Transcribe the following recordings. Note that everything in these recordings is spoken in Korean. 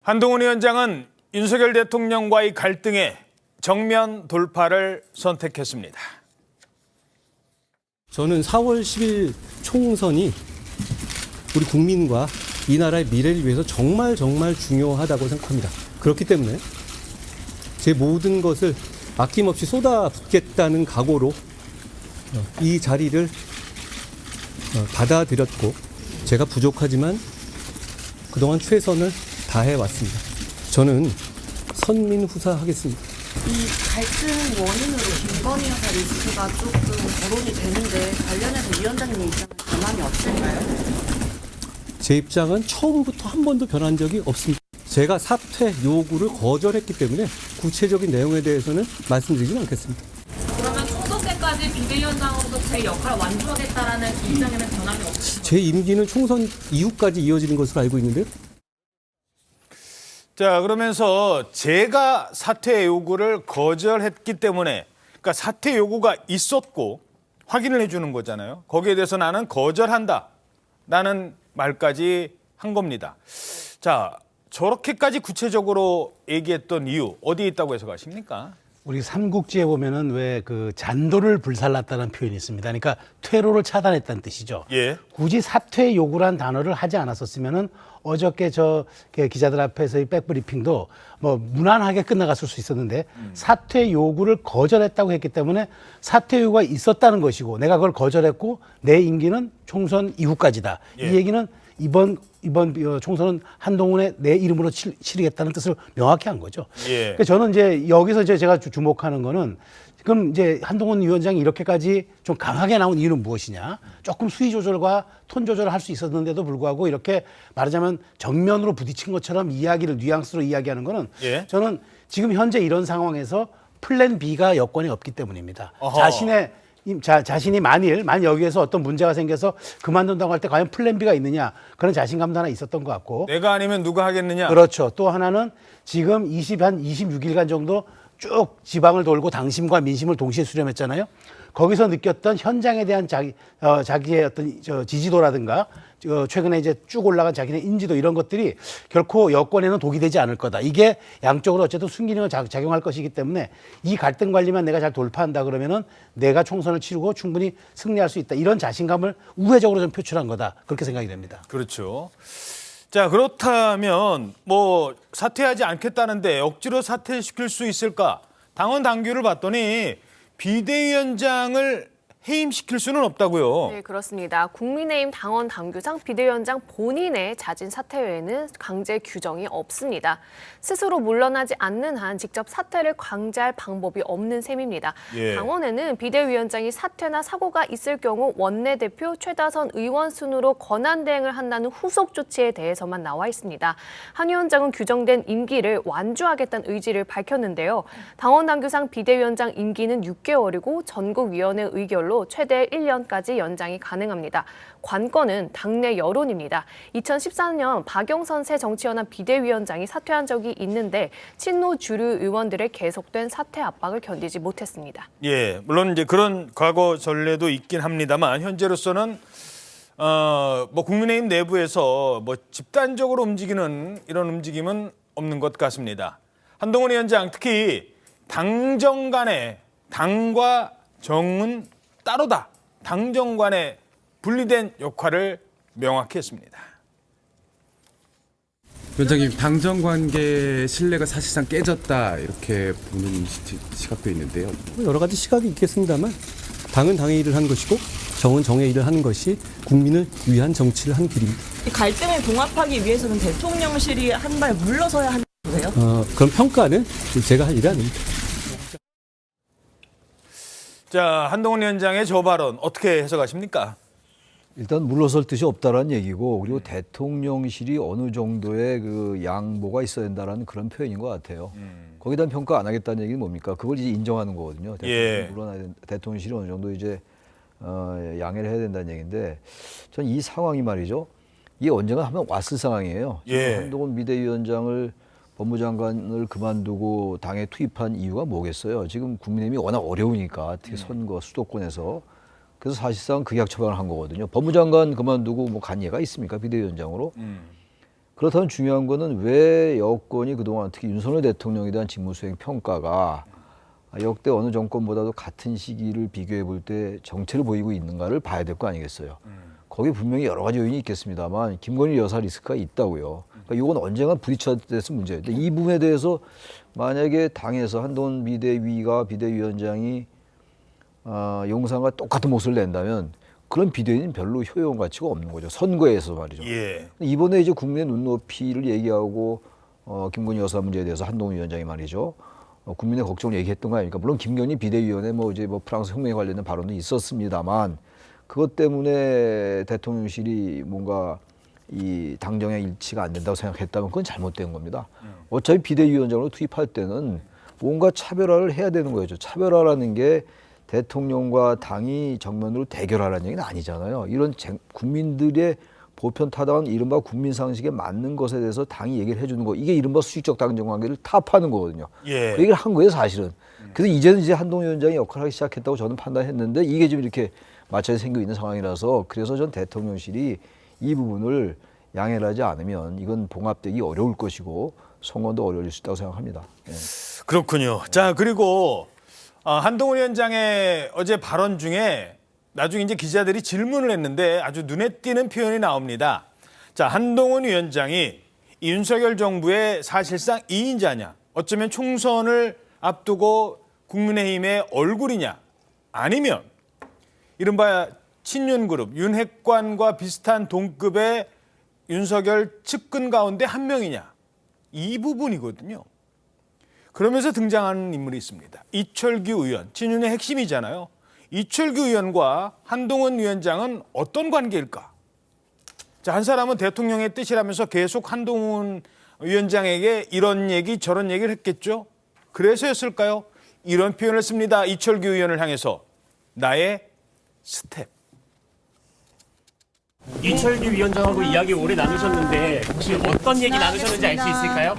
한동훈 위원장은 윤석열 대통령과의 갈등에 정면 돌파를 선택했습니다. 저는 4월 10일 총선이 우리 국민과 이 나라의 미래를 위해서 정말 중요하다고 생각합니다. 그렇기 때문에 제 모든 것을 아낌없이 쏟아붓겠다는 각오로 이 자리를 받아들였고, 제가 부족하지만 그동안 최선을 다해왔습니다. 저는 선민후사하겠습니다. 이 갈등 원인으로 김건희 여사 리스크가 조금 거론이 되는데 관련해서 위원장님 입장은 변함이 없을까요? 제 입장은 처음부터 한 번도 변한 적이 없습니다. 제가 사퇴 요구를 거절했기 때문에 구체적인 내용에 대해서는 말씀드리진 않겠습니다. 그러면 총선 때까지 비대위원장으로서 제 역할을 완주하겠다라는 입장에는 변함이 없습니다. 제 임기는 총선 이후까지 이어지는 것으로 알고 있는데요. 자, 그러면서 제가 사퇴 요구를 거절했기 때문에, 그러니까 사퇴 요구가 있었고 확인을 해주는 거잖아요. 거기에 대해서 나는 거절한다라는 말까지 한 겁니다. 자, 저렇게까지 구체적으로 얘기했던 이유 어디에 있다고 해석하십니까? 우리 삼국지에 보면은 왜 그 잔도를 불살랐다는 표현이 있습니다. 그러니까 퇴로를 차단했다는 뜻이죠. 예. 굳이 사퇴 요구란 단어를 하지 않았었으면은 어저께 저 기자들 앞에서의 백브리핑도 뭐 무난하게 끝나갔을 수 있었는데 사퇴 요구를 거절했다고 했기 때문에 사퇴 요구가 있었다는 것이고, 내가 그걸 거절했고 내 임기는 총선 이후까지다. 예. 이 얘기는 이번 총선은 한동훈의 내 이름으로 치르겠다는 뜻을 명확히 한 거죠. 예. 그러니까 저는 이제 여기서 제가 주목하는 거는, 지금 이제 한동훈 위원장이 이렇게까지 좀 강하게 나온 이유는 무엇이냐? 조금 수위 조절과 톤 조절을 할 수 있었는데도 불구하고 이렇게 말하자면 정면으로 부딪힌 것처럼 이야기를 뉘앙스로 이야기하는 거는, 예. 저는 지금 현재 이런 상황에서 플랜 B가 여권에 없기 때문입니다. 어허. 자신이 만일 여기에서 어떤 문제가 생겨서 그만둔다고 할 때 과연 플랜 B가 있느냐, 그런 자신감도 하나 있었던 것 같고. 내가 아니면 누가 하겠느냐? 그렇죠. 또 하나는 지금 한 26일간 정도 쭉 지방을 돌고 당심과 민심을 동시에 수렴했잖아요. 거기서 느꼈던 현장에 대한 자기의 어떤 지지도라든가 최근에 이제 쭉 올라간 자기의 인지도, 이런 것들이 결코 여권에는 독이 되지 않을 거다. 이게 양쪽으로 어쨌든 순기능을 작용할 것이기 때문에 이 갈등 관리만 내가 잘 돌파한다 그러면은 내가 총선을 치르고 충분히 승리할 수 있다. 이런 자신감을 우회적으로 좀 표출한 거다. 그렇게 생각이 됩니다. 그렇죠. 자, 그렇다면 뭐 사퇴하지 않겠다는데 억지로 사퇴시킬 수 있을까? 당원 당규를 봤더니 비대위원장을 해임시킬 수는 없다고요. 네, 그렇습니다. 국민의힘 당원 당규상 비대위원장 본인의 자진 사퇴 외에는 강제 규정이 없습니다. 스스로 물러나지 않는 한 직접 사퇴를 강제할 방법이 없는 셈입니다. 예. 당원에는 비대위원장이 사퇴나 사고가 있을 경우 원내대표 최다선 의원 순으로 권한 대행을 한다는 후속 조치에 대해서만 나와 있습니다. 한 위원장은 규정된 임기를 완주하겠다는 의지를 밝혔는데요. 당원 당규상 비대위원장 임기는 6개월이고 전국위원회 의결로 최대 1년까지 연장이 가능합니다. 관건은 당내 여론입니다. 2014년 박영선 새 정치연합 비대위원장이 사퇴한 적이 있는데 친노 주류 의원들의 계속된 사퇴 압박을 견디지 못했습니다. 예, 물론 이제 그런 과거 전례도 있긴 합니다만 현재로서는 뭐 국민의힘 내부에서 뭐 집단적으로 움직이는 이런 움직임은 없는 것 같습니다. 한동훈 위원장 특히 당정 간에 당과 정은 따로다. 당정 간에 분리된 역할을 명확히 했습니다. 위원장님, 당정 관계 신뢰가 사실상 깨졌다 이렇게 보는 시각도 있는데요. 여러 가지 시각이 있겠습니다만 당은 당의 일을 한 것이고 정은 정의 일을 하는 것이 국민을 위한 정치를 한 길입니다. 이 갈등을 봉합하기 위해서는 대통령실이 한 발 물러서야 한다고 보세요? 그런 평가는 제가 할 일이 아닙니다. 자, 한동훈 위원장의 저 발언 어떻게 해석하십니까? 일단 물러설 뜻이 없다라는 얘기고, 그리고 대통령실이 어느 정도의 그 양보가 있어야 된다라는 그런 표현인 것 같아요. 거기에 대한 평가 안 하겠다는 얘기는 뭡니까? 그걸 이제 인정하는 거거든요. 예. 물론 대통령실이 어느 정도 이제 양해를 해야 된다는 얘기인데, 전 이 상황이 말이죠. 이게 언젠가 한번 왔을 상황이에요. 예. 한동훈 비대위원장을 법무장관을 그만두고 당에 투입한 이유가 뭐겠어요? 지금 국민의힘이 워낙 어려우니까, 특히 선거 수도권에서. 그래서 사실상 극약 처방을 한 거거든요. 법무장관 그만두고 뭐 간 예가 있습니까? 비대위원장으로. 그렇다면 중요한 거는 왜 여권이 그동안 특히 윤석열 대통령에 대한 직무수행 평가가 역대 어느 정권보다도 같은 시기를 비교해 볼 때 정체를 보이고 있는가를 봐야 될 거 아니겠어요. 거기에 분명히 여러 가지 요인이 있겠습니다만 김건희 여사 리스크가 있다고요. 그러니까 이건 언젠가 부딪혀야 돼서 문제예요. 근데 이 부분에 대해서 만약에 당에서 한동훈 비대위가 비대위원장이 용산과 똑같은 모습을 낸다면 그런 비대위는 별로 효용 가치가 없는 거죠. 선거에서 말이죠. 예. 이번에 이제 국민의 눈높이를 얘기하고 김건희 여사 문제에 대해서 한동훈 위원장이 말이죠. 국민의 걱정을 얘기했던 거 아닙니까? 물론 김건희 비대위원회 뭐 프랑스 혁명에 관련된 발언도 있었습니다만 그것 때문에 대통령실이 뭔가 이 당정의 일치가 안 된다고 생각했다면 그건 잘못된 겁니다. 어차피 비대위원장으로 투입할 때는 뭔가 차별화를 해야 되는 거죠. 차별화라는 게 대통령과 당이 정면으로 대결하라는 얘기는 아니잖아요. 이런 국민들의 보편타당한 이른바 국민상식에 맞는 것에 대해서 당이 얘기를 해주는 거, 이게 이른바 수직적 당정관계를 타파하는 거거든요. 예. 그 얘기를 한 거예요, 사실은. 그래서 이제는 이제 한동훈 위원장이 역할을 하기 시작했다고 저는 판단했는데 이게 지금 이렇게 맞춰져 생기고 있는 상황이라서 그래서 전 대통령실이 이 부분을 양해를 하지 않으면 이건 봉합되기 어려울 것이고 선거도 어려울 수 있다고 생각합니다. 예. 그렇군요. 자, 그리고 한동훈 위원장의 어제 발언 중에 나중에 이제 기자들이 질문을 했는데 아주 눈에 띄는 표현이 나옵니다. 자, 한동훈 위원장이 윤석열 정부의 사실상 2인자냐, 어쩌면 총선을 앞두고 국민의힘의 얼굴이냐, 아니면 이른바 친윤그룹 윤핵관과 비슷한 동급의 윤석열 측근 가운데 한 명이냐, 이 부분이거든요. 그러면서 등장하는 인물이 있습니다. 이철규 의원, 친윤의 핵심이잖아요. 이철규 의원과 한동훈 위원장은 어떤 관계일까? 자, 한 사람은 대통령의 뜻이라면서 계속 한동훈 위원장에게 이런 얘기 저런 얘기를 했겠죠. 그래서였을까요? 이런 표현을 씁니다. 이철규 의원을 향해서 나의 스텝. 이철규 위원장하고 이야기 오래 나누셨는데 혹시 어떤 얘기 나누셨는지 알 수 있을까요?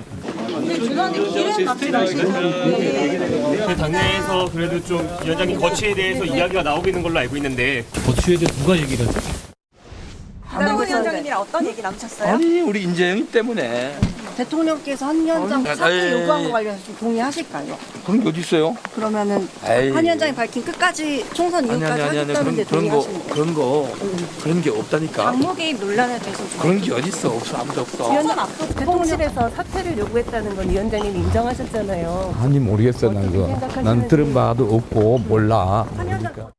그 당내에서 그래도 좀 위원장님 거취에 대해서 이야기가 나오고 있는 걸로 알고 있는데 거취에 대해 누가 얘기를 했죠? 한동훈 위원장님이랑 어떤 얘기 나누셨어요? 아니 우리 인재영이 때문에. 대통령께서 한 위원장 사퇴 요구한 거 관련해서 좀 동의하실까요? 그런 게 어디 있어요? 그러면은 에이. 한 위원장이 밝힌 끝까지 총선 이후까지 하겠다는데 동의하십니까? 그런 게 없다니까. 당무 개입 논란에 대해서 좀 그런 게 어디 있어? 없어. 아무도 없어. 위원장 앞서 대통령실에서 사퇴를 요구했다는 건 위원장님 인정하셨잖아요. 아니 모르겠어요. 난 그거. 난 들은 바도 없고 몰라. 한 위원장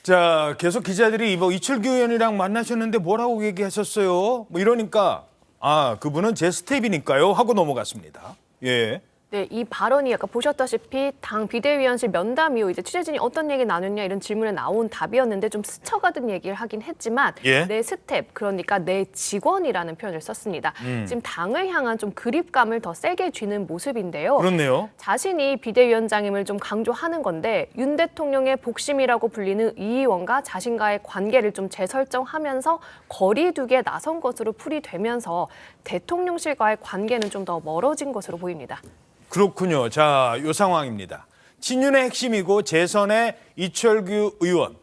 자, 계속 기자들이 뭐 이철규 의원이랑 만나셨는데 뭐라고 얘기하셨어요? 뭐 이러니까 그분은 제 스텝이니까요 하고 넘어갔습니다. 예. 네, 이 발언이 아까 보셨다시피 당 비대위원실 면담 이후 이제 취재진이 어떤 얘기 나눴냐 이런 질문에 나온 답이었는데 좀 스쳐가던 얘기를 하긴 했지만 예? 내 스텝, 그러니까 내 직원이라는 표현을 썼습니다. 지금 당을 향한 좀 그립감을 더 세게 쥐는 모습인데요. 그렇네요. 자신이 비대위원장임을 좀 강조하는 건데 윤 대통령의 복심이라고 불리는 이 의원과 자신과의 관계를 좀 재설정하면서 거리두기에 나선 것으로 풀이되면서 대통령실과의 관계는 좀 더 멀어진 것으로 보입니다. 그렇군요. 자, 요 상황입니다. 친윤의 핵심이고 재선의 이철규 의원.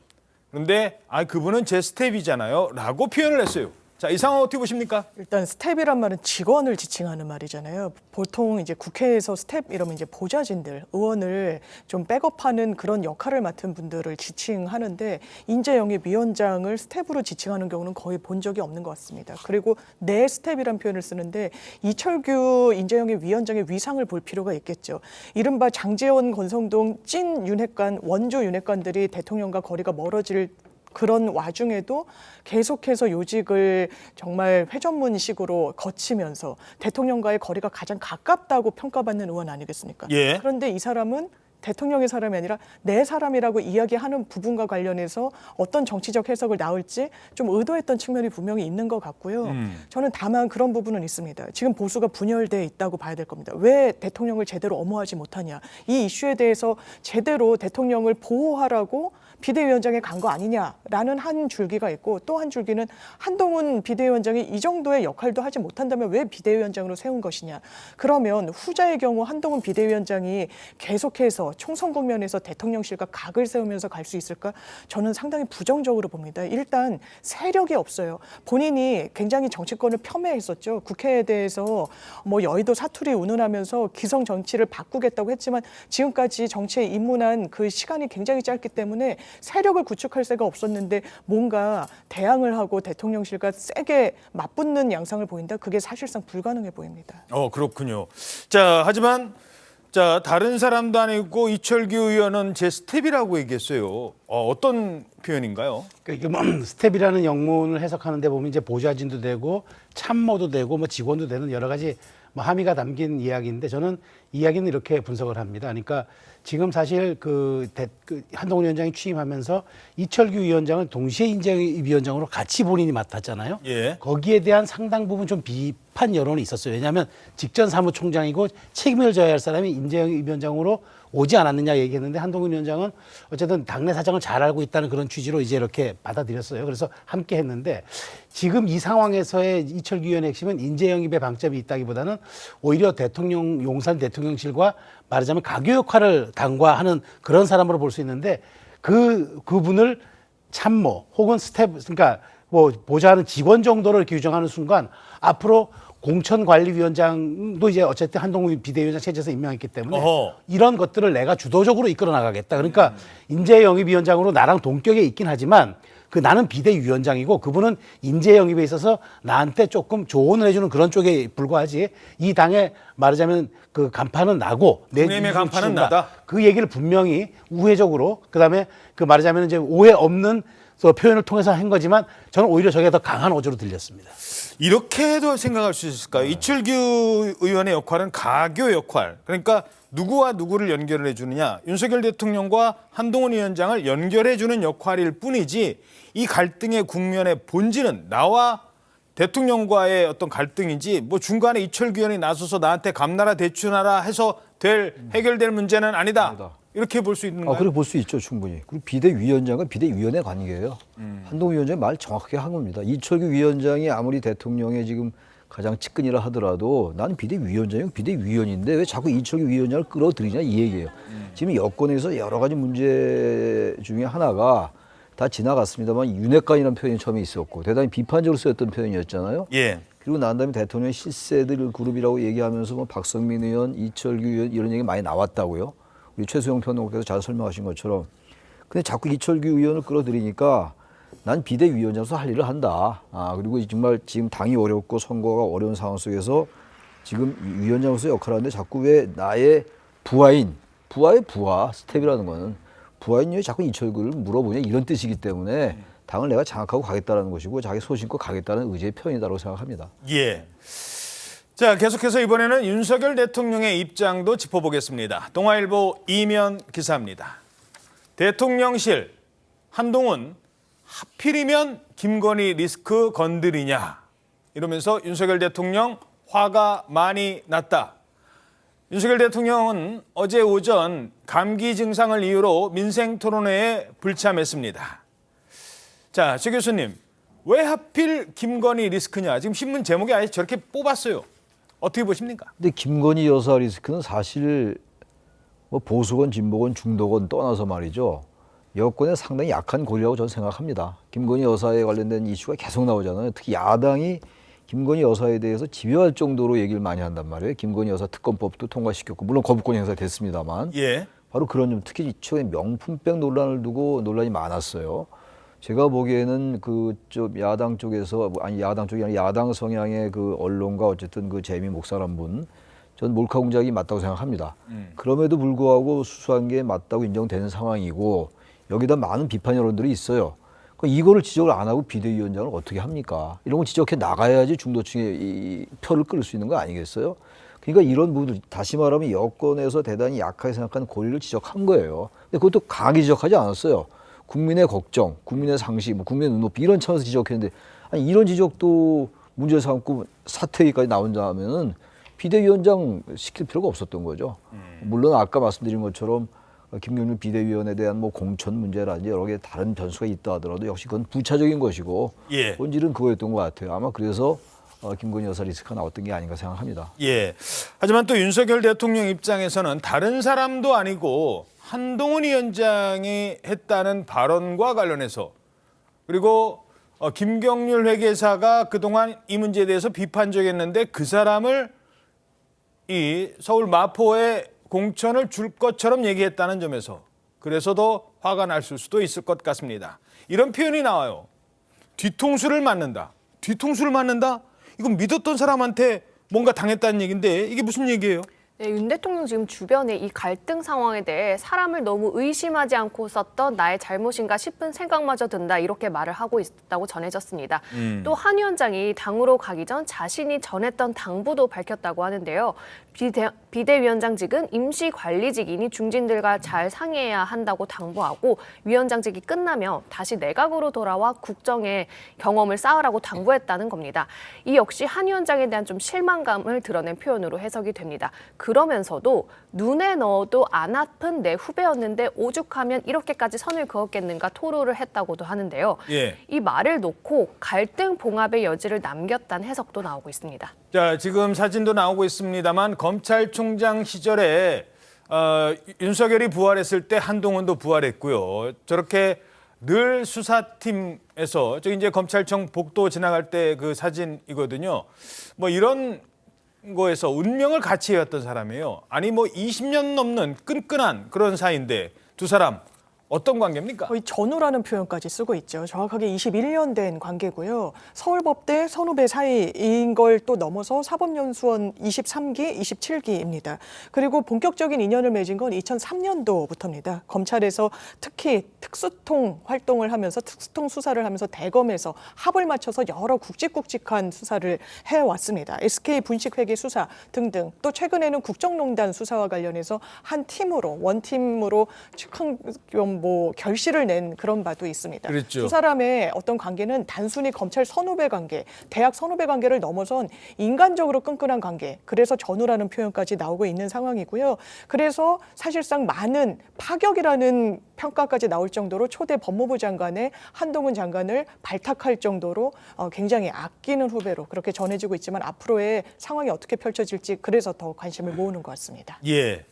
그런데 그분은 제 스텝이잖아요 라고 표현을 했어요. 자, 이 상황 어떻게 보십니까? 일단 스텝이란 말은 직원을 지칭하는 말이잖아요. 보통 이제 국회에서 스텝 이러면 이제 보좌진들, 의원을 좀 백업하는 그런 역할을 맡은 분들을 지칭하는데 인재영입 위원장을 스텝으로 지칭하는 경우는 거의 본 적이 없는 것 같습니다. 그리고 내 스텝이란 표현을 쓰는데 이철규 인재영입 위원장의 위상을 볼 필요가 있겠죠. 이른바 장제원, 권성동 찐 윤핵관, 원조 윤핵관들이 대통령과 거리가 멀어질 그런 와중에도 계속해서 요직을 정말 회전문식으로 거치면서 대통령과의 거리가 가장 가깝다고 평가받는 의원 아니겠습니까? 예. 그런데 이 사람은 대통령의 사람이 아니라 내 사람이라고 이야기하는 부분과 관련해서 어떤 정치적 해석을 나올지 좀 의도했던 측면이 분명히 있는 것 같고요. 저는 다만 그런 부분은 있습니다. 지금 보수가 분열돼 있다고 봐야 될 겁니다. 왜 대통령을 제대로 엄호하지 못하냐. 이 이슈에 대해서 제대로 대통령을 보호하라고 비대위원장에 간 거 아니냐라는 한 줄기가 있고 또 한 줄기는 한동훈 비대위원장이 이 정도의 역할도 하지 못한다면 왜 비대위원장으로 세운 것이냐. 그러면 후자의 경우 한동훈 비대위원장이 계속해서 국회에서 총선 국면에서 대통령실과 각을 세우면서 갈 수 있을까? 저는 상당히 부정적으로 봅니다. 일단 세력이 없어요. 본인이 굉장히 정치권을 폄훼했었죠. 국회에 대해서 뭐 여의도 사투리 운운하면서 기성 정치를 바꾸겠다고 했지만 지금까지 정치에 입문한 그 시간이 굉장히 짧기 때문에 세력을 구축할 새가 없었는데 뭔가 대항을 하고 대통령실과 세게 맞붙는 양상을 보인다? 그게 사실상 불가능해 보입니다. 그렇군요. 자, 하지만 자, 다른 사람도 아니고 이철규 의원은 제 스텝이라고 얘기했어요. 어떤 표현인가요? 그러니까 이게 뭐 스텝이라는 영문을 해석하는데 보면 이제 보좌진도 되고 참모도 되고 뭐 직원도 되는 여러 가지 뭐 함의가 담긴 이야기인데 저는 이야기는 이렇게 분석을 합니다. 그러니까 지금 사실 한동훈 위원장이 취임하면서 이철규 위원장을 동시에 인재위원장으로 같이 본인이 맡았잖아요. 예. 거기에 대한 상당 부분 좀 비판 여론이 있었어요. 왜냐하면 직전 사무총장이고 책임을 져야 할 사람이 인재위원장으로 오지 않았느냐 얘기했는데 한동훈 위원장은 어쨌든 당내 사정을 잘 알고 있다는 그런 취지로 이제 이렇게 받아들였어요. 그래서 함께 했는데 지금 이 상황에서의 이철규 의원의 핵심은 인재 영입의 방점이 있다기보다는 오히려 용산 대통령실과 말하자면 가교 역할을 당과하는 그런 사람으로 볼 수 있는데 그분을 참모 혹은 스텝 그러니까 뭐 보좌하는 직원 정도로 이렇게 규정하는 순간 앞으로 공천관리위원장도 이제 어쨌든 한동훈 비대위원장 체제에서 임명했기 때문에 이런 것들을 내가 주도적으로 이끌어 나가겠다. 그러니까 인재영입위원장으로 나랑 동격에 있긴 하지만 나는 비대위원장이고 그분은 인재영입에 있어서 나한테 조금 조언을 해주는 그런 쪽에 불과하지 이 당에 말하자면 그 간판은 나고 국민의힘의 간판은 나다. 그 얘기를 분명히 우회적으로 그다음에 그 말하자면 이제 오해 없는 표현을 통해서 한 거지만 저는 오히려 저게 더 강한 어조로 들렸습니다. 이렇게도 생각할 수 있을까요? 이철규 의원의 역할은 가교 역할. 그러니까 누구와 누구를 연결을 해주느냐. 윤석열 대통령과 한동훈 위원장을 연결해주는 역할일 뿐이지 이 갈등의 국면의 본질은 나와 대통령과의 어떤 갈등이지 뭐 중간에 이철규 의원이 나서서 나한테 감나라 대추나라 해서 해결될 문제는 아니다. 이렇게 볼 수 있는 거예요? 그렇게 볼 수 있죠, 충분히. 그리고 비대위원장과 비대위원회 관계예요. 한동훈 위원장이 말 정확하게 한 겁니다. 이철규 위원장이 아무리 대통령의 지금 가장 측근이라 하더라도 나는 비대위원장이고 비대위원인데 왜 자꾸 이철규 위원장을 끌어들이냐 이 얘기예요. 지금 여권에서 여러 가지 문제 중에 하나가 다 지나갔습니다만 윤핵관이라는 표현이 처음에 있었고 대단히 비판적으로 쓰였던 표현이었잖아요. 예. 그리고 난 다음에 대통령의 실세들 그룹이라고 얘기하면서 뭐 박성민 의원, 이철규 의원 이런 얘기 많이 나왔다고요. 우리 최수영 평론가께서 잘 설명하신 것처럼. 근데 자꾸 이철규 의원을 끌어들이니까 난 비대위원장으로서 할 일을 한다. 그리고 정말 지금 당이 어렵고 선거가 어려운 상황 속에서 지금 위원장으로서 역할을 하는데 자꾸 왜 나의 부하의 부하, 스텝이라는 거는 부하인 왜 자꾸 이철규를 물어보냐 이런 뜻이기 때문에 당을 내가 장악하고 가겠다는 것이고 자기 소신껏 가겠다는 의지의 표현이다라고 생각합니다. 예. 자, 계속해서 이번에는 윤석열 대통령의 입장도 짚어보겠습니다. 동아일보 이면 기사입니다. 대통령실 한동훈 하필이면 김건희 리스크 건드리냐 이러면서 윤석열 대통령 화가 많이 났다. 윤석열 대통령은 어제 오전 감기 증상을 이유로 민생토론회에 불참했습니다. 자, 최 교수님, 왜 하필 김건희 리스크냐? 지금 신문 제목에 아예 저렇게 뽑았어요. 어떻게 보십니까? 근데 김건희 여사 리스크는 사실 뭐 보수건, 진보건, 중도건 떠나서 말이죠. 여권에 상당히 약한 고리라고 저는 생각합니다. 김건희 여사에 관련된 이슈가 계속 나오잖아요. 특히 야당이 김건희 여사에 대해서 집요할 정도로 얘기를 많이 한단 말이에요. 김건희 여사 특검법도 통과시켰고 물론 거부권 행사됐습니다만 예. 바로 그런 점 특히 최근에 명품백 논란을 두고 논란이 많았어요. 제가 보기에는 야당 쪽에서 야당 쪽이 아니라 야당 성향의 그 언론과 어쨌든 그 재미 목사란 분, 전 몰카 공작이 맞다고 생각합니다. 그럼에도 불구하고 수수한 게 맞다고 인정되는 상황이고 여기다 많은 비판 여론들이 있어요. 이거를 지적을 안 하고 비대위원장을 어떻게 합니까? 이런 거 지적해 나가야지 중도층의 이 표를 끌을 수 있는 거 아니겠어요? 그러니까 이런 부분들 다시 말하면 여권에서 대단히 약하게 생각하는 고리를 지적한 거예요. 근데 그것도 강하게 지적하지 않았어요. 국민의 걱정, 국민의 상식, 국민의 눈높이 이런 차원에서 지적했는데 아니 이런 지적도 문제 삼고 사퇴까지 나온다면은 비대위원장 시킬 필요가 없었던 거죠. 물론 아까 말씀드린 것처럼 김경률 비대위원에 대한 뭐 공천 문제라든지 여러 개 다른 변수가 있다 하더라도 역시 그건 부차적인 것이고 예. 본질은 그거였던 것 같아요. 아마 그래서 김건희 여사 리스크가 나왔던 게 아닌가 생각합니다. 예. 하지만 또 윤석열 대통령 입장에서는 다른 사람도 아니고 한동훈 위원장이 했다는 발언과 관련해서 그리고 김경률 회계사가 그동안 이 문제에 대해서 비판적이었는데 그 사람을 이 서울 마포에 공천을 줄 것처럼 얘기했다는 점에서 그래서 더 화가 날 수도 있을 것 같습니다. 이런 표현이 나와요. 뒤통수를 맞는다. 뒤통수를 맞는다? 이건 믿었던 사람한테 뭔가 당했다는 얘기인데 이게 무슨 얘기예요? 네, 윤 대통령 지금 주변에 이 갈등 상황에 대해 사람을 너무 의심하지 않고 썼던 나의 잘못인가 싶은 생각마저 든다 이렇게 말을 하고 있다고 전해졌습니다. 또 한 위원장이 당으로 가기 전 자신이 전했던 당부도 밝혔다고 하는데요. 비대위원장직은 임시관리직이니 중진들과 잘 상의해야 한다고 당부하고 위원장직이 끝나면 다시 내각으로 돌아와 국정의 경험을 쌓으라고 당부했다는 겁니다. 이 역시 한 위원장에 대한 좀 실망감을 드러낸 표현으로 해석이 됩니다. 그러면서도 눈에 넣어도 안 아픈 내 후배였는데 오죽하면 이렇게까지 선을 그었겠는가 토로를 했다고도 하는데요. 예. 이 말을 놓고 갈등 봉합의 여지를 남겼다는 해석도 나오고 있습니다. 자, 지금 사진도 나오고 있습니다만 검찰총장 시절에 윤석열이 부활했을 때 한동훈도 부활했고요. 저렇게 늘 수사팀에서 저기 이제 검찰청 복도 지나갈 때 그 사진이거든요. 뭐 이런 거에서 운명을 같이 해왔던 사람이에요. 아니 뭐 20년 넘는 끈끈한 그런 사이인데 두 사람 어떤 관계입니까? 거의 전우라는 표현까지 쓰고 있죠. 정확하게 21년 된 관계고요. 서울법대 선후배 사이인 걸 또 넘어서 사법연수원 23기, 27기입니다. 그리고 본격적인 인연을 맺은 건 2003년도부터입니다. 검찰에서 특히 특수통 활동을 하면서 특수통 수사를 하면서 대검에서 합을 맞춰서 여러 굵직굵직한 수사를 해왔습니다. SK 분식회계 수사 등등 또 최근에는 국정농단 수사와 관련해서 한 팀으로 원팀으로 뭐 결실을 낸 그런 바도 있습니다. 그렇죠. 두 사람의 어떤 관계는 단순히 검찰 선후배 관계, 대학 선후배 관계를 넘어선 인간적으로 끈끈한 관계. 그래서 전우라는 표현까지 나오고 있는 상황이고요. 그래서 사실상 많은 파격이라는 평가까지 나올 정도로 초대 법무부 장관의 한동훈 장관을 발탁할 정도로 굉장히 아끼는 후배로 그렇게 전해지고 있지만 앞으로의 상황이 어떻게 펼쳐질지 그래서 더 관심을 모으는 것 같습니다. 예.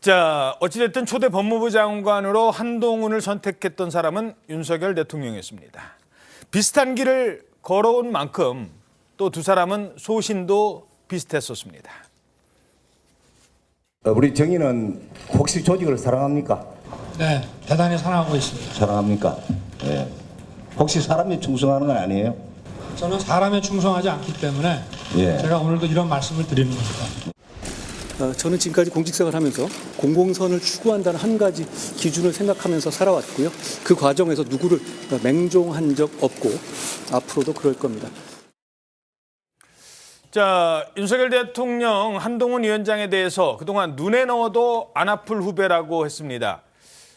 자, 어찌됐든 초대 법무부 장관으로 한동훈을 선택했던 사람은 윤석열 대통령이었습니다. 비슷한 길을 걸어온 만큼 또 두 사람은 소신도 비슷했었습니다. 우리 정의는 혹시 조직을 사랑합니까? 네, 대단히 사랑하고 있습니다. 사랑합니까? 네. 혹시 사람이 충성하는 건 아니에요? 저는 사람에 충성하지 않기 때문에 예. 제가 오늘도 이런 말씀을 드리는 겁니다. 저는 지금까지 공직생활을 하면서 공공선을 추구한다는 한 가지 기준을 생각하면서 살아왔고요. 그 과정에서 누구를 맹종한 적 없고 앞으로도 그럴 겁니다. 자, 윤석열 대통령 한동훈 위원장에 대해서 그동안 눈에 넣어도 안 아플 후배라고 했습니다.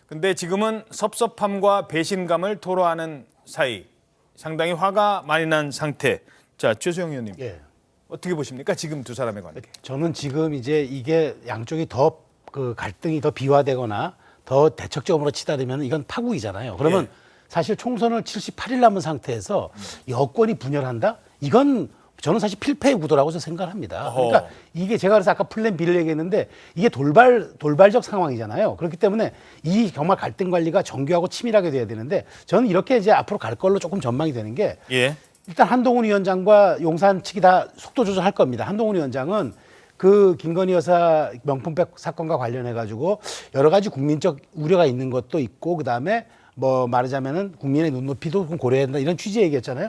근데 지금은 섭섭함과 배신감을 토로하는 사이, 상당히 화가 많이 난 상태. 자, 최수영 의원님. 예. 어떻게 보십니까? 지금 두 사람의 관계. 저는 지금 이제 이게 양쪽이 더 그 갈등이 더 비화되거나 더 대척점으로 치달으면 이건 파국이잖아요. 그러면 예. 사실 총선을 78일 남은 상태에서 여권이 분열한다? 이건 저는 사실 필패의 구도라고 생각합니다. 그러니까 이게 제가 그래서 아까 플랜 B를 얘기했는데 이게 돌발적 상황이잖아요. 그렇기 때문에 이 정말 갈등 관리가 정교하고 치밀하게 돼야 되는데 저는 이렇게 이제 앞으로 갈 걸로 조금 전망이 되는 게 예. 일단 한동훈 위원장과 용산 측이 다 속도 조절할 겁니다. 한동훈 위원장은 그 김건희 여사 명품백 사건과 관련해 가지고 여러 가지 국민적 우려가 있는 것도 있고 그다음에 뭐 말하자면은 국민의 눈높이도 고려해야 된다 이런 취지 얘기했잖아요.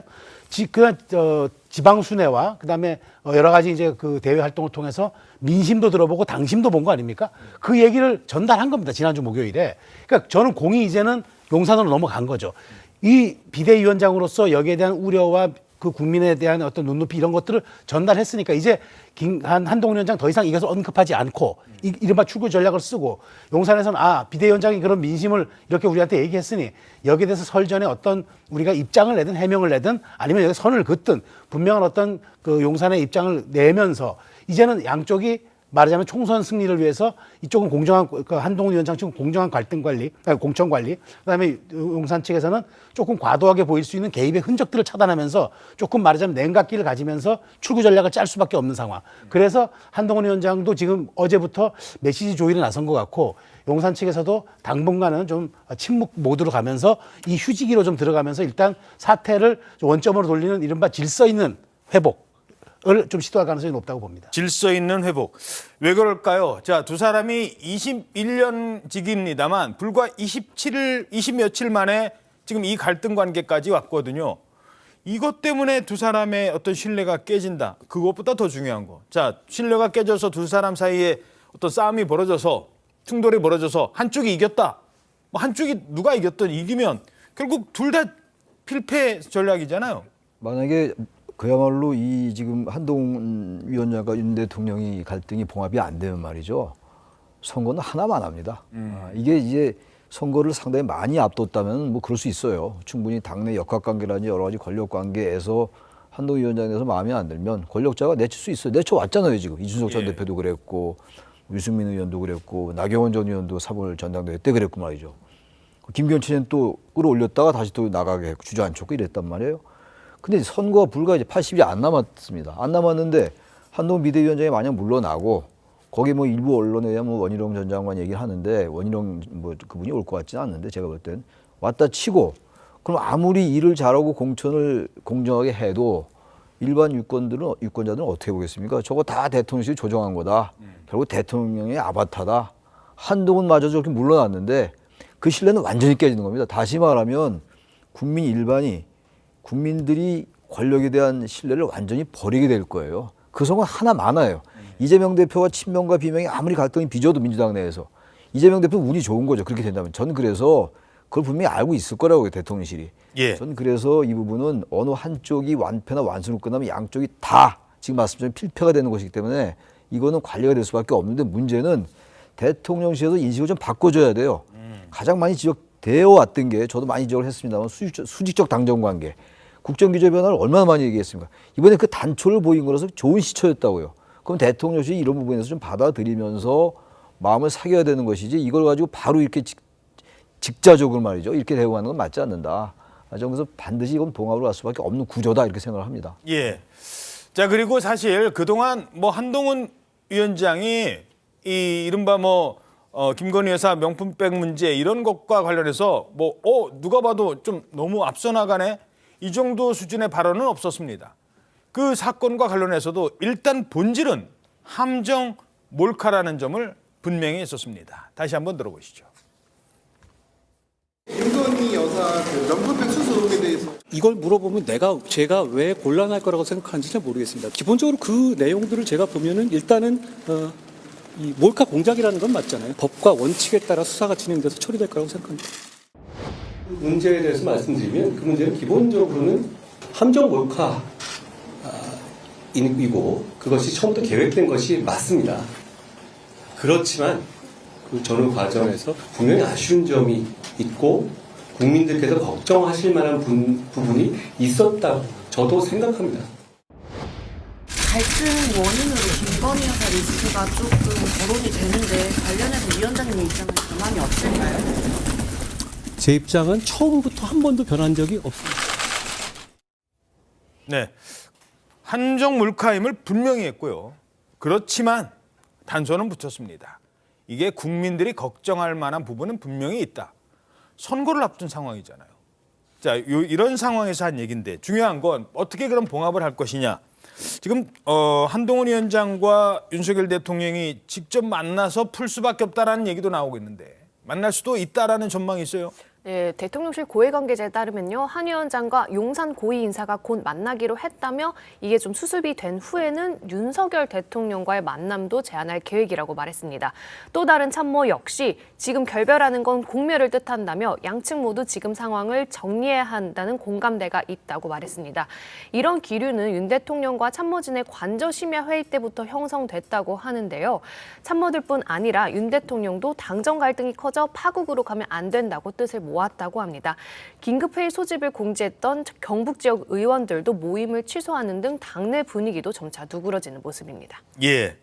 지방 순회와 그다음에 여러 가지 이제 그 대외 활동을 통해서 민심도 들어보고 당심도 본 거 아닙니까? 그 얘기를 전달한 겁니다. 지난주 목요일에. 그러니까 저는 공이 이제는 용산으로 넘어간 거죠. 이 비대위원장으로서 여기에 대한 우려와 그 국민에 대한 어떤 눈높이 이런 것들을 전달했으니까 이제 한동훈 위원장 더 이상 이것을 언급하지 않고 이른바 출구 전략을 쓰고 용산에서는 비대위원장이 그런 민심을 이렇게 우리한테 얘기했으니 여기에 대해서 설전에 어떤 우리가 입장을 내든 해명을 내든 아니면 여기 선을 긋든 분명한 어떤 그 용산의 입장을 내면서 이제는 양쪽이 말하자면 총선 승리를 위해서 이쪽은 공정한 한동훈 위원장 측은 공정한 갈등 관리, 공천 관리, 그다음에 용산 측에서는 조금 과도하게 보일 수 있는 개입의 흔적들을 차단하면서 조금 말하자면 냉각기를 가지면서 출구 전략을 짤 수밖에 없는 상황. 그래서 한동훈 위원장도 지금 어제부터 메시지 조율에 나선 것 같고 용산 측에서도 당분간은 좀 침묵 모드로 가면서 이 휴지기로 좀 들어가면서 일단 사태를 원점으로 돌리는 이른바 질서 있는 회복. 을 좀 시도할 가능성이 높다고 봅니다. 질서 있는 회복. 왜 그럴까요? 자, 두 사람이 21년직입니다만 불과 20 며칠 만에 지금 이 갈등 관계까지 왔거든요. 이것 때문에 두 사람의 어떤 신뢰가 깨진다. 그것보다 더 중요한 거. 자, 신뢰가 깨져서 두 사람 사이에 어떤 싸움이 벌어져서 충돌이 벌어져서 한쪽이 이겼다. 뭐 한쪽이 누가 이겼든 이기면 결국 둘 다 필패 전략이잖아요. 만약에 그야말로 이 지금 한동훈 위원장과 윤 대통령이 갈등이 봉합이 안 되면 말이죠. 선거는 하나만 합니다. 이게 이제 선거를 상당히 많이 앞뒀다면 뭐 그럴 수 있어요. 충분히 당내 역학관계라든지 여러 가지 권력관계에서 한동훈 위원장에 대해서 마음에 안 들면 권력자가 내칠 수 있어요. 내쳐왔잖아요 지금. 이준석 전 대표도 그랬고 유승민 의원도 그랬고 나경원 전 의원도 3월 전당대회 때 그랬고 말이죠. 김경춘은 또 끌어올렸다가 다시 또 나가게 했고 주저앉혔고 이랬단 말이에요. 근데 선거가 불과 이제 80일 안 남았습니다. 안 남았는데 한동훈 비대위원장이 만약 물러나고 거기 뭐 일부 언론에 뭐 원희룡 전 장관 얘기를 하는데 원희룡 뭐 그분이 올 것 같지는 않는데 제가 볼 땐 왔다 치고 그럼 아무리 일을 잘하고 공천을 공정하게 해도 일반 유권자들은 어떻게 보겠습니까? 저거 다 대통령실이 조정한 거다. 결국 대통령의 아바타다. 한동훈마저 저렇게 물러났는데 그 신뢰는 완전히 깨지는 겁니다. 다시 말하면 국민 일반이 국민들이 권력에 대한 신뢰를 완전히 버리게 될 거예요. 그 성은 하나 많아요. 이재명 대표와 친명과 비명이 아무리 갈등이 빚어도 민주당 내에서 이재명 대표는 운이 좋은 거죠. 그렇게 된다면. 저는 그래서 그걸 분명히 알고 있을 거라고 해요. 대통령실이. 저는 그래서 이 부분은 어느 한쪽이 완패나 완승으로 끝나면 양쪽이 다 지금 말씀드린 필패가 되는 것이기 때문에 이거는 관리가 될 수밖에 없는데 문제는 대통령실에서 인식을 좀 바꿔줘야 돼요. 가장 많이 지적되어 왔던 게 저도 많이 지적을 했습니다만 수직적 당정 관계. 국정기조 변화를 얼마나 많이 얘기했습니까? 이번에 그 단초를 보인 거라서 좋은 시초였다고요. 그럼 대통령실이 이런 부분에서 좀 받아들이면서 마음을 사귀어야 되는 것이지 이걸 가지고 바로 이렇게 직자적으로 말이죠. 이렇게 대응하는 건 맞지 않는다. 그래서 반드시 이건 봉합으로 갈 수밖에 없는 구조다 이렇게 생각을 합니다. 예. 자, 그리고 사실 그동안 뭐 한동훈 위원장이 이 이른바 뭐 김건희 여사 명품백 문제 이런 것과 관련해서 뭐 누가 봐도 좀 너무 앞서 나가네. 이 정도 수준의 발언은 없었습니다. 그 사건과 관련해서도 일단 본질은 함정 몰카라는 점을 분명히 했었습니다. 다시 한번 들어보시죠. 김건희 여사 그 명품백 수수 의혹에 대해서 이걸 물어보면 제가 왜 곤란할 거라고 생각하는지 잘 모르겠습니다. 기본적으로 그 내용들을 제가 보면은 일단은 이 몰카 공작이라는 건 맞잖아요. 법과 원칙에 따라 수사가 진행돼서 처리될 거라고 생각합니다. 문제에 대해서 말씀드리면 그 문제는 기본적으로는 함정 몰카 이고 그것이 처음부터 계획된 것이 맞습니다. 그렇지만 그 전후 과정에서 분명히 아쉬운 점이 있고 국민들께서 걱정하실 만한 부분이 있었다고 저도 생각합니다. 갈등 원인으로 김건희 여사 리스크가 조금 거론이 되는데 관련해서 위원장님 입장은 변함이 없을까요? 제 입장은 처음부터 한 번도 변한 적이 없습니다. 네, 함정 몰카임을 분명히 했고요. 그렇지만 단서는 붙였습니다. 이게 국민들이 걱정할 만한 부분은 분명히 있다. 선거를 앞둔 상황이잖아요. 자, 이런 상황에서 한 얘기인데 중요한 건 어떻게 그럼 봉합을 할 것이냐. 지금 한동훈 위원장과 윤석열 대통령이 직접 만나서 풀 수밖에 없다라는 얘기도 나오고 있는데 만날 수도 있다라는 전망이 있어요. 네, 대통령실 고위 관계자에 따르면요. 한 위원장과 용산 고위 인사가 곧 만나기로 했다며 이게 좀 수습이 된 후에는 윤석열 대통령과의 만남도 제안할 계획이라고 말했습니다. 또 다른 참모 역시 지금 결별하는 건 공멸을 뜻한다며 양측 모두 지금 상황을 정리해야 한다는 공감대가 있다고 말했습니다. 이런 기류는 윤 대통령과 참모진의 관저심야 회의 때부터 형성됐다고 하는데요. 참모들뿐 아니라 윤 대통령도 당정 갈등이 커져 파국으로 가면 안 된다고 뜻을 모았다고 합니다. 긴급회의 소집을 공지했던 경북 지역 의원들도 모임을 취소하는 등 당내 분위기도 점차 누그러지는 모습입니다. 예.